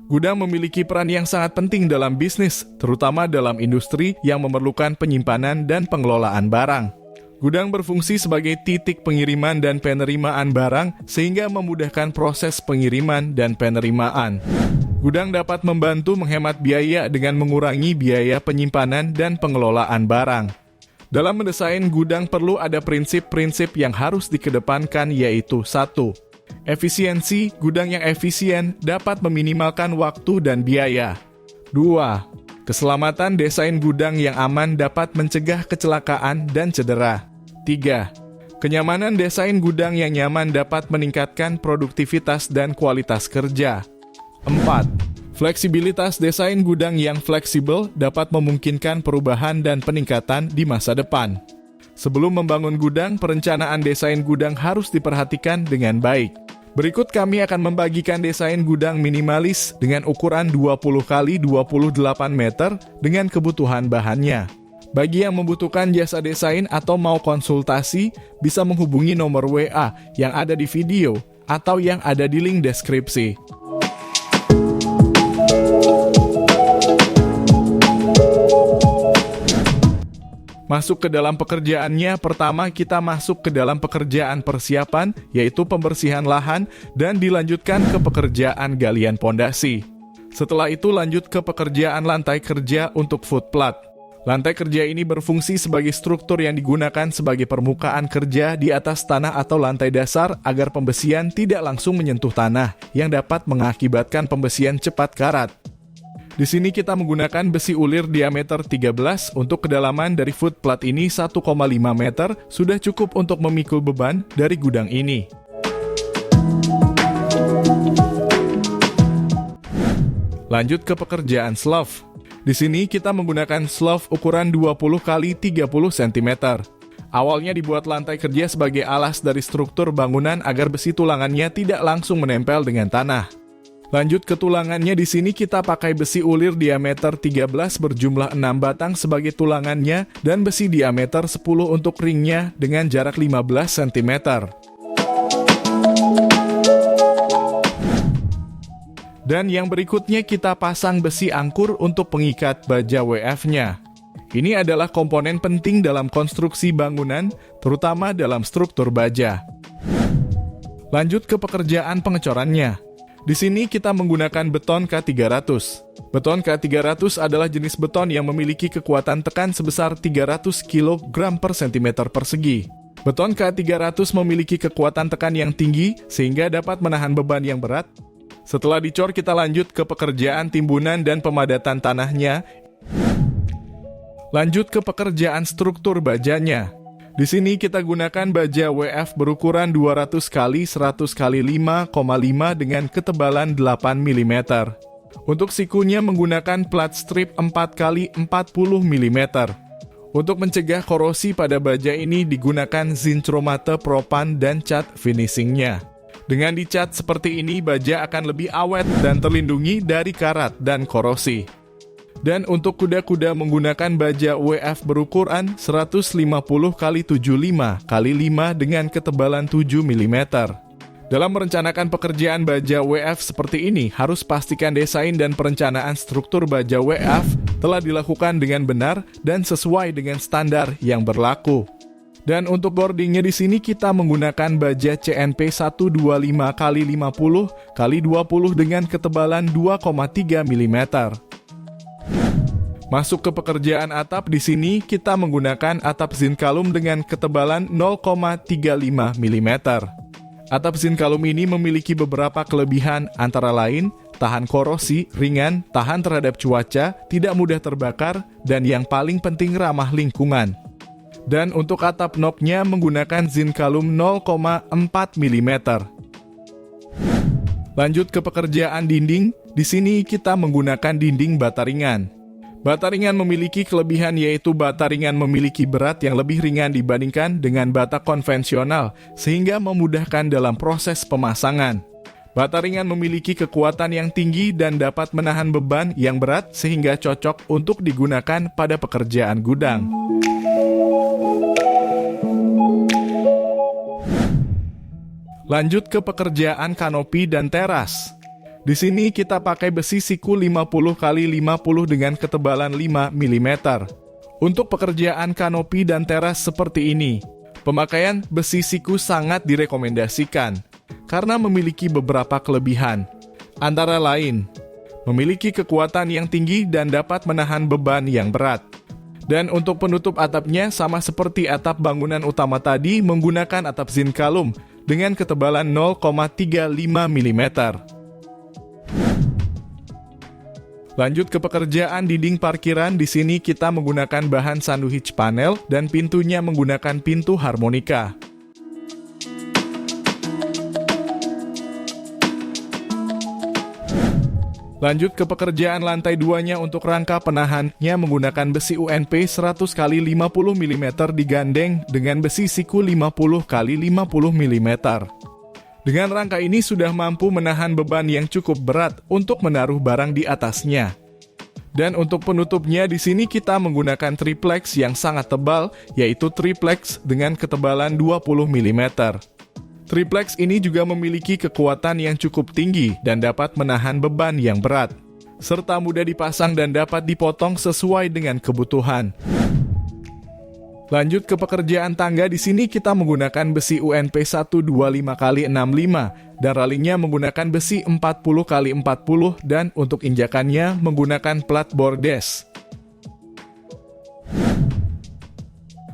Gudang memiliki peran yang sangat penting dalam bisnis, terutama dalam industri yang memerlukan penyimpanan dan pengelolaan barang. Gudang berfungsi sebagai titik pengiriman dan penerimaan barang sehingga memudahkan proses pengiriman dan penerimaan. Gudang dapat membantu menghemat biaya dengan mengurangi biaya penyimpanan dan pengelolaan barang. Dalam mendesain gudang perlu ada prinsip-prinsip yang harus dikedepankan, yaitu 1. Efisiensi. Gudang yang efisien dapat meminimalkan waktu dan biaya. 2. Keselamatan. Desain gudang yang aman dapat mencegah kecelakaan dan cedera. 3. Kenyamanan. Desain gudang yang nyaman dapat meningkatkan produktivitas dan kualitas kerja. 4. Fleksibilitas. Desain gudang yang fleksibel dapat memungkinkan perubahan dan peningkatan di masa depan. Sebelum membangun gudang, perencanaan desain gudang harus diperhatikan dengan baik. Berikut kami akan membagikan desain gudang minimalis dengan ukuran 20 x 28 meter dengan kebutuhan bahannya. Bagi yang membutuhkan jasa desain atau mau konsultasi, bisa menghubungi nomor WA yang ada di video atau yang ada di link deskripsi. Masuk ke dalam pekerjaannya, pertama kita masuk ke dalam pekerjaan persiapan, yaitu pembersihan lahan, dan dilanjutkan ke pekerjaan galian pondasi. Setelah itu lanjut ke pekerjaan lantai kerja untuk footplat. Lantai kerja ini berfungsi sebagai struktur yang digunakan sebagai permukaan kerja di atas tanah atau lantai dasar agar pembesian tidak langsung menyentuh tanah, yang dapat mengakibatkan pembesian cepat karat. Di sini kita menggunakan besi ulir diameter 13 untuk kedalaman dari footplat ini 1,5 meter, sudah cukup untuk memikul beban dari gudang ini. Lanjut ke pekerjaan slough. Di sini kita menggunakan slough ukuran 20 x 30 cm. Awalnya dibuat lantai kerja sebagai alas dari struktur bangunan agar besi tulangannya tidak langsung menempel dengan tanah. Lanjut ke tulangannya, di sini kita pakai besi ulir diameter 13 berjumlah 6 batang sebagai tulangannya dan besi diameter 10 untuk ringnya dengan jarak 15 cm. Dan yang berikutnya kita pasang besi angkur untuk pengikat baja WF-nya. Ini adalah komponen penting dalam konstruksi bangunan, terutama dalam struktur baja. Lanjut ke pekerjaan pengecorannya. Di sini kita menggunakan beton K300. Beton K300 adalah jenis beton yang memiliki kekuatan tekan sebesar 300 kg per cm persegi. Beton K300 memiliki kekuatan tekan yang tinggi sehingga dapat menahan beban yang berat. Setelah dicor, kita lanjut ke pekerjaan timbunan dan pemadatan tanahnya. Lanjut ke pekerjaan struktur bajanya. Di sini kita gunakan baja WF berukuran 200 x 100 x 5,5 dengan ketebalan 8 mm. Untuk sikunya menggunakan plat strip 4 x 40 mm. Untuk mencegah korosi pada baja ini digunakan zinc-chromate propan dan cat finishingnya. Dengan dicat seperti ini, baja akan lebih awet dan terlindungi dari karat dan korosi. Dan untuk kuda-kuda menggunakan baja WF berukuran 150 x 75 x 5 dengan ketebalan 7 mm. Dalam merencanakan pekerjaan baja WF seperti ini, harus pastikan desain dan perencanaan struktur baja WF telah dilakukan dengan benar dan sesuai dengan standar yang berlaku. Dan untuk boardingnya di sini kita menggunakan baja CNP 125 x 50 x 20 dengan ketebalan 2,3 mm. Masuk ke pekerjaan atap, di sini kita menggunakan atap zinkalum dengan ketebalan 0,35 mm. Atap zinkalum ini memiliki beberapa kelebihan, antara lain tahan korosi, ringan, tahan terhadap cuaca, tidak mudah terbakar, dan yang paling penting ramah lingkungan. Dan untuk atap knob-nya menggunakan zinkalum 0,4 mm. Lanjut ke pekerjaan dinding, di sini kita menggunakan dinding bata ringan. Bata ringan memiliki kelebihan, yaitu bata ringan memiliki berat yang lebih ringan dibandingkan dengan bata konvensional, sehingga memudahkan dalam proses pemasangan. Bata ringan memiliki kekuatan yang tinggi dan dapat menahan beban yang berat sehingga cocok untuk digunakan pada pekerjaan gudang. Lanjut ke pekerjaan kanopi dan teras. Di sini kita pakai besi siku 50 x 50 dengan ketebalan 5 mm. Untuk pekerjaan kanopi dan teras seperti ini, pemakaian besi siku sangat direkomendasikan karena memiliki beberapa kelebihan. Antara lain, memiliki kekuatan yang tinggi dan dapat menahan beban yang berat. Dan untuk penutup atapnya sama seperti atap bangunan utama tadi menggunakan atap zinkalum dengan ketebalan 0,35 mm. Lanjut ke pekerjaan dinding parkiran. Di sini kita menggunakan bahan sandwich panel dan pintunya menggunakan pintu harmonika. Lanjut ke pekerjaan lantai 2-nya. Untuk rangka penahannya menggunakan besi UNP 100 x 50 mm digandeng dengan besi siku 50 x 50 mm. Dengan rangka ini sudah mampu menahan beban yang cukup berat untuk menaruh barang di atasnya. Dan untuk penutupnya di sini kita menggunakan triplex yang sangat tebal, yaitu triplex dengan ketebalan 20 mm. Triplex ini juga memiliki kekuatan yang cukup tinggi dan dapat menahan beban yang berat, serta mudah dipasang dan dapat dipotong sesuai dengan kebutuhan. Lanjut ke pekerjaan tangga. Di sini kita menggunakan besi UNP 125 x 65 dan ralingnya menggunakan besi 40 x 40 dan untuk injakannya menggunakan plat bordes.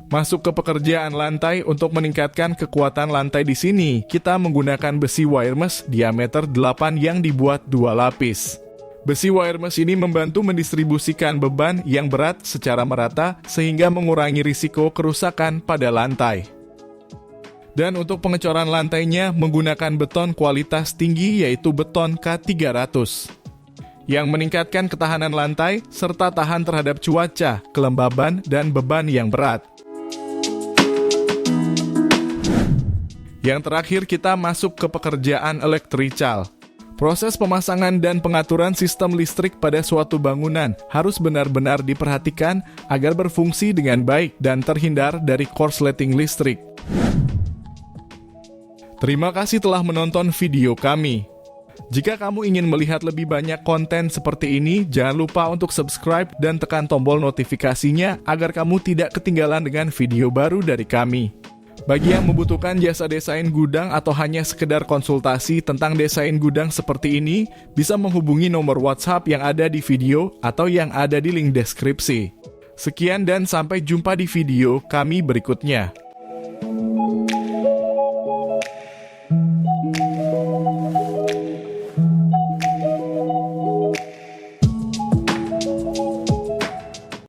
Masuk ke pekerjaan lantai. Untuk meningkatkan kekuatan lantai di sini, kita menggunakan besi wire mesh diameter 8 yang dibuat 2 lapis. Besi wire mesh ini membantu mendistribusikan beban yang berat secara merata sehingga mengurangi risiko kerusakan pada lantai. Dan untuk pengecoran lantainya menggunakan beton kualitas tinggi yaitu beton K300 yang meningkatkan ketahanan lantai serta tahan terhadap cuaca, kelembaban, dan beban yang berat. Yang terakhir kita masuk ke pekerjaan elektrikal. Proses pemasangan dan pengaturan sistem listrik pada suatu bangunan harus benar-benar diperhatikan agar berfungsi dengan baik dan terhindar dari korsleting listrik. Terima kasih telah menonton video kami. Jika kamu ingin melihat lebih banyak konten seperti ini, jangan lupa untuk subscribe dan tekan tombol notifikasinya agar kamu tidak ketinggalan dengan video baru dari kami. Bagi yang membutuhkan jasa desain gudang atau hanya sekedar konsultasi tentang desain gudang seperti ini, bisa menghubungi nomor WhatsApp yang ada di video atau yang ada di link deskripsi. Sekian dan sampai jumpa di video kami berikutnya.